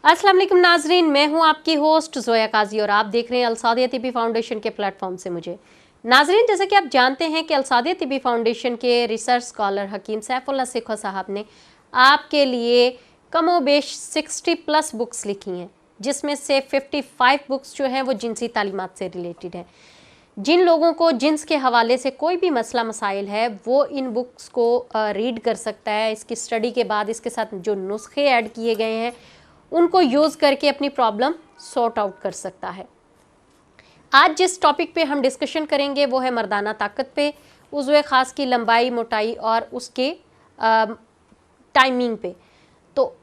अस्सलाम वालेकुम नाजरीन, मैं हूं आपकी होस्ट जोया काजी और आप देख रहे हैं अलसादिया तिब्बी फाउंडेशन के प्लेटफॉर्म से मुझे। नाजरीन, जैसे कि आप जानते हैं कि अलसादिया तिब्बी फाउंडेशन के रिसर्च स्कॉलर हकीम सैफुल्लाह सिखो साहब ने आपके लिए कमोबेश 60+ बुक्स लिखी हैं, जिसमें से 55 बुक्स जो हैं वो जिनसी तालीमात से रिलेटेड हैं। जिन लोगों को जिन्स के हवाले से कोई भी मसला मसाइल है वो इन बुक्स को रीड कर सकता है। इसकी स्टडी के बाद इसके साथ जो नुस्खे ऐड किए गए हैं उनको यूज़ करके अपनी प्रॉब्लम सॉर्ट आउट कर सकता है। आज जिस टॉपिक पे हम डिस्कशन करेंगे वो है मर्दाना ताकत पे, उज़्व ख़ास की लंबाई, मोटाई और उसके टाइमिंग पे। तो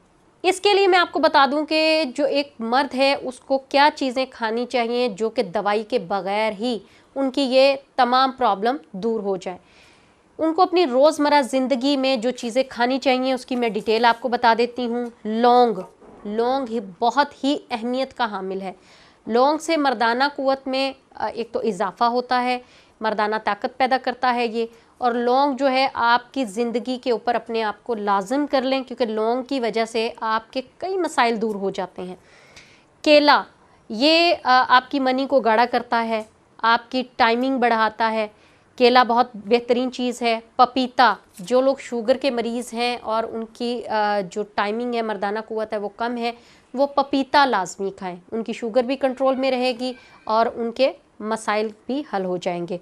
इसके लिए मैं आपको बता दूं कि जो एक मर्द है उसको क्या चीज़ें खानी चाहिए जो कि दवाई के बग़ैर ही उनकी ये तमाम प्रॉब्लम दूर हो जाए। उनको अपनी रोज़मर्रा ज़िंदगी में जो चीज़ें खानी चाहिए उसकी मैं डिटेल आपको बता देती हूँ। लौंग ही बहुत ही अहमियत का हामिल है। लौंग से मर्दाना क़ुव्वत में एक तो इजाफ़ा होता है, मर्दाना ताकत पैदा करता है ये। और लौंग जो है आपकी ज़िंदगी के ऊपर अपने आप को लाज़िम कर लें, क्योंकि लौंग की वजह से आपके कई मसाइल दूर हो जाते हैं। केला, ये आपकी मनी को गाढ़ा करता है, आपकी टाइमिंग बढ़ाता है। केला बहुत बेहतरीन चीज़ है। पपीता, जो लोग शुगर के मरीज़ हैं और उनकी जो टाइमिंग है, मर्दाना क़ुव्वत है वो कम है, वो पपीता लाजमी खाएं। उनकी शुगर भी कंट्रोल में रहेगी और उनके मसाइल भी हल हो जाएंगे।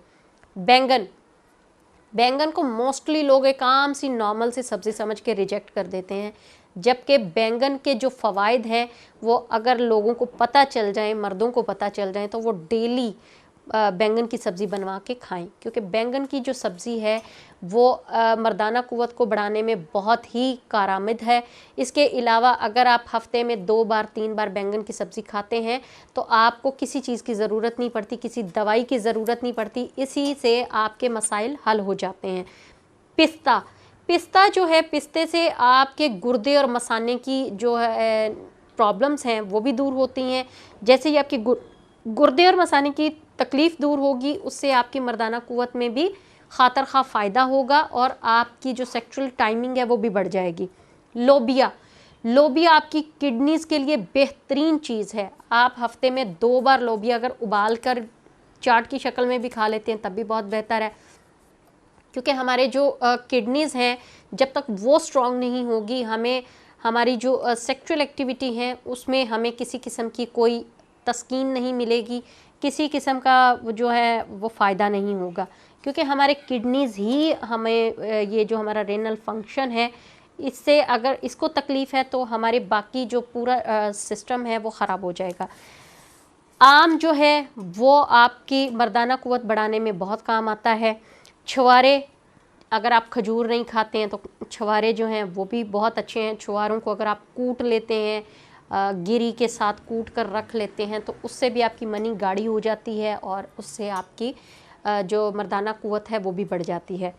बैंगन को मोस्टली लोग एक आम सी नॉर्मल सी सब्ज़ी समझ के रिजेक्ट कर देते हैं, जबकि बैंगन के जो फ़वाइद हैं वो अगर लोगों को पता चल जाए, मर्दों को पता चल जाए, तो वो डेली बैंगन की सब्ज़ी बनवा के खाएं, क्योंकि बैंगन की जो सब्ज़ी है वो मर्दाना क़ुव्वत को बढ़ाने में बहुत ही कारआमद है। इसके अलावा अगर आप हफ़्ते में 2 बार 3 बार बैंगन की सब्ज़ी खाते हैं तो आपको किसी चीज़ की ज़रूरत नहीं पड़ती, किसी दवाई की ज़रूरत नहीं पड़ती, इसी से आपके मसाइल हल हो जाते हैं। पिस्ता जो है, पिस्ते से आपके गुर्दे और मसाने की जो है प्रॉब्लम्स हैं वो भी दूर होती हैं। जैसे ही आपके गुर्दे और मसाने की तकलीफ़ दूर होगी, उससे आपकी मर्दाना क़ुव्वत में भी ख़ातर ख़्वाह फ़ायदा होगा और आपकी जो सेक्सुअल टाइमिंग है वो भी बढ़ जाएगी। लोबिया आपकी किडनीज़ के लिए बेहतरीन चीज़ है। आप हफ़्ते में 2 बार लोबिया अगर उबाल कर चाट की शक्ल में भी खा लेते हैं तब भी बहुत बेहतर है, क्योंकि हमारे जो किडनीज़ हैं जब तक वो स्ट्रॉन्ग नहीं होगी, हमें हमारी जो सेक्सुअल एक्टिविटी है उसमें हमें किसी किस्म की कोई तस्कीन नहीं मिलेगी, किसी किस्म का जो है वो फ़ायदा नहीं होगा, क्योंकि हमारे किडनीज़ ही हमें ये जो हमारा रेनल फंक्शन है, इससे अगर इसको तकलीफ़ है तो हमारे बाकी जो पूरा सिस्टम है वो ख़राब हो जाएगा। आम जो है वो आपकी मर्दाना क़ुव्वत बढ़ाने में बहुत काम आता है। छुहारे, अगर आप खजूर नहीं खाते हैं तो छुहारे जो हैं वो भी बहुत अच्छे हैं। छुहारों को अगर आप कूट लेते हैं, गिरी के साथ कूट कर रख लेते हैं, तो उससे भी आपकी मनी गाढ़ी हो जाती है और उससे आपकी जो मर्दाना क़ुव्वत है वो भी बढ़ जाती है।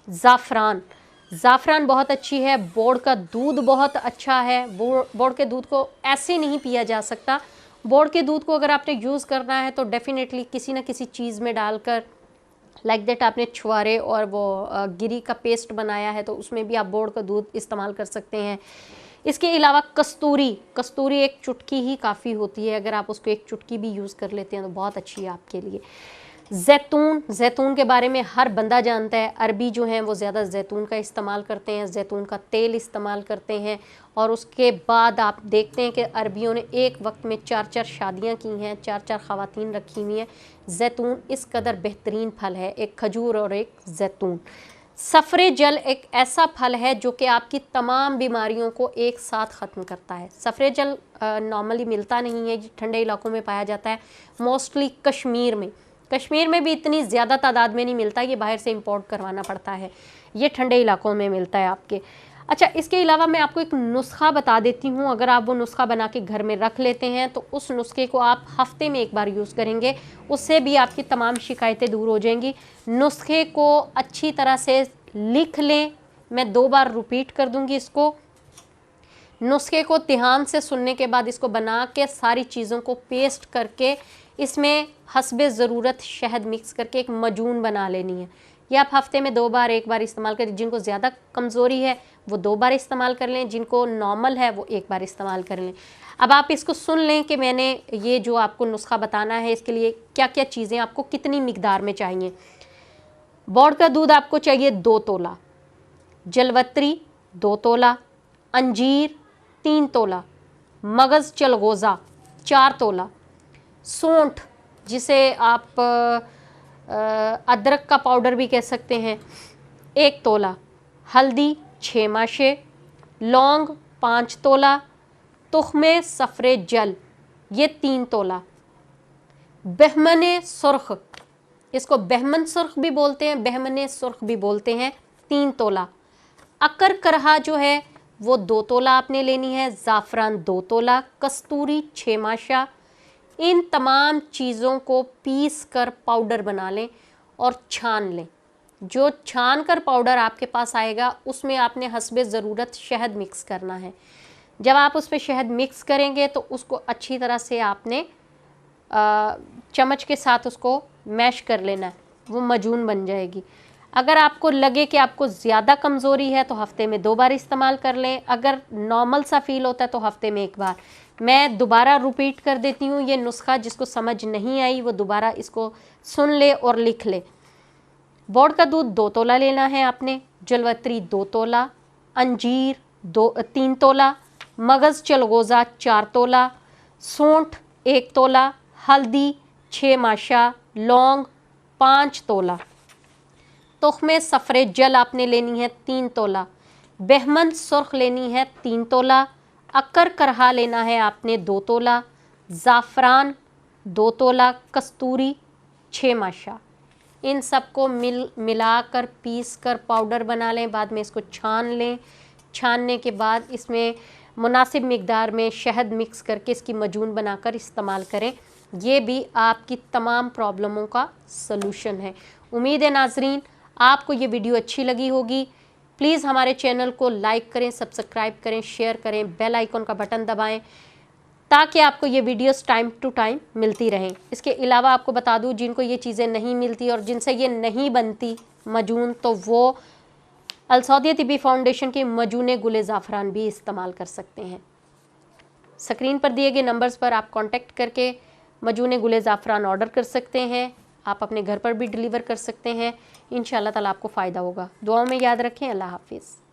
ज़ाफ़रान बहुत अच्छी है। बोड़ का दूध बहुत अच्छा है। बोड़ के दूध को ऐसे नहीं पिया जा सकता। बोड़ के दूध को अगर आपने यूज़ करना है तो डेफ़िनेटली किसी न किसी चीज़ में डालकर, लाइक दैट आपने छुहारे और वो गिरी का पेस्ट बनाया है तो उसमें भी आप बोड़ का दूध इस्तेमाल कर सकते हैं। इसके अलावा कस्तूरी एक चुटकी ही काफ़ी होती है, अगर आप उसको एक चुटकी भी यूज़ कर लेते हैं तो बहुत अच्छी है आपके लिए। जैतून के बारे में हर बंदा जानता है। अरबी जो हैं वो ज़्यादा जैतून का इस्तेमाल करते हैं, जैतून का तेल इस्तेमाल करते हैं। और उसके बाद आप देखते हैं कि अरबियों ने एक वक्त में 4-4 शादियाँ की हैं, 4-4 ख़वातीन रखी हुई हैं। जैतून इस कदर बेहतरीन फल है, एक खजूर और एक जैतून। सफ़रे जल एक ऐसा फल है जो कि आपकी तमाम बीमारियों को एक साथ ख़त्म करता है। सफ़रे जल नॉर्मली मिलता नहीं है, ठंडे इलाकों में पाया जाता है, मोस्टली कश्मीर में भी इतनी ज़्यादा तादाद में नहीं मिलता, ये बाहर से इंपोर्ट करवाना पड़ता है, ये ठंडे इलाकों में मिलता है आपके। अच्छा, इसके अलावा मैं आपको एक नुस्खा बता देती हूँ। अगर आप वो नुस्खा बना के घर में रख लेते हैं तो उस नुस्खे को आप हफ़्ते में 1 बार यूज़ करेंगे, उससे भी आपकी तमाम शिकायतें दूर हो जाएंगी। नुस्खे को अच्छी तरह से लिख लें, मैं 2 बार रिपीट कर दूँगी इसको। नुस्खे को ध्यान से सुनने के बाद इसको बना के सारी चीज़ों को पेस्ट करके इसमें हस्बे ज़रूरत शहद मिक्स करके एक मजून बना लेनी है। या आप हफ्ते में 2 बार 1 बार इस्तेमाल करें। जिनको ज़्यादा कमज़ोरी है वो 2 बार इस्तेमाल कर लें, जिनको नॉर्मल है वो 1 बार इस्तेमाल कर लें। अब आप इसको सुन लें कि मैंने ये जो आपको नुस्खा बताना है इसके लिए क्या क्या चीज़ें आपको कितनी मिकदार में चाहिए। बोर्ड का दूध आपको चाहिए 2 तोला, जलवत्री 2 तोला, अंजीर 3 तोला, मगज़ चलगोज़ा 4 तोला, सौंठ जिसे आप अदरक का पाउडर भी कह सकते हैं 1 तोला, हल्दी 6 माशे, लौंग 5 तोला, तुख्मे सफ़रे जल ये 3 तोला, बहमने सुर्ख, इसको बहमन सुर्ख भी बोलते हैं, बहमने सुर्ख भी बोलते हैं 3 तोला, अकर करहा जो है वो 2 तोला आपने लेनी है, ज़ाफ़रान 2 तोला, कस्तूरी 6 माशा। इन तमाम चीज़ों को पीस कर पाउडर बना लें और छान लें। जो छान कर पाउडर आपके पास आएगा उसमें आपने हस्बे ज़रूरत शहद मिक्स करना है। जब आप उस पर शहद मिक्स करेंगे तो उसको अच्छी तरह से आपने चम्मच के साथ उसको मैश कर लेना है, वो मजून बन जाएगी। अगर आपको लगे कि आपको ज़्यादा कमज़ोरी है तो हफ्ते में 2 बार इस्तेमाल कर लें, अगर नॉर्मल सा फील होता है तो हफ्ते में 1 बार। मैं दोबारा रिपीट कर देती हूँ ये नुस्खा, जिसको समझ नहीं आई वो दोबारा इसको सुन ले और लिख ले। बोर्ड का दूध 2 तोला लेना है आपने, जलवत्री 2 तोला, अंजीर 3 तोला, मगज़ चलगोज़ा 4 तोला, सौंठ 1 तोला, हल्दी 6 माशा, लौंग 5 तोला, तुख्मे सफ़रे जल आपने लेनी है 3 तोला, बहमन सुर्ख लेनी है 3 तोला, अकर करहा लेना है आपने 2 तोला, ज़ाफ़रान 2 तोला, कस्तूरी 6 माशा। इन सबको मिलाकर पीस कर पाउडर बना लें। बाद में इसको छान लें। छानने के बाद इसमें मुनासिब मिकदार में शहद मिक्स करके इसकी मजून बनाकर इस्तेमाल करें। ये भी आपकी तमाम प्रॉब्लमों का सलूशन है। उम्मीद है नाजरीन आपको ये वीडियो अच्छी लगी होगी। प्लीज़ हमारे चैनल को लाइक करें, सब्सक्राइब करें, शेयर करें, बेल आइकन का बटन दबाएं ताकि आपको ये वीडियोस टाइम टू टाइम मिलती रहें। इसके अलावा आपको बता दूं जिनको ये चीज़ें नहीं मिलती और जिनसे ये नहीं बनती मजून, तो वो अलसौदिया तिब्बी फाउंडेशन के मजून गुले ज़ाफ़रान भी इस्तेमाल कर सकते हैं। स्क्रीन पर दिए गए नंबर्स पर आप कांटेक्ट करके मजून गुले ज़ाफ़रान ऑर्डर कर सकते हैं। आप अपने घर पर भी डिलीवर कर सकते हैं। इंशाअल्लाह ताला आपको फ़ायदा होगा। दुआओं में याद रखें। अल्लाह हाफिज़।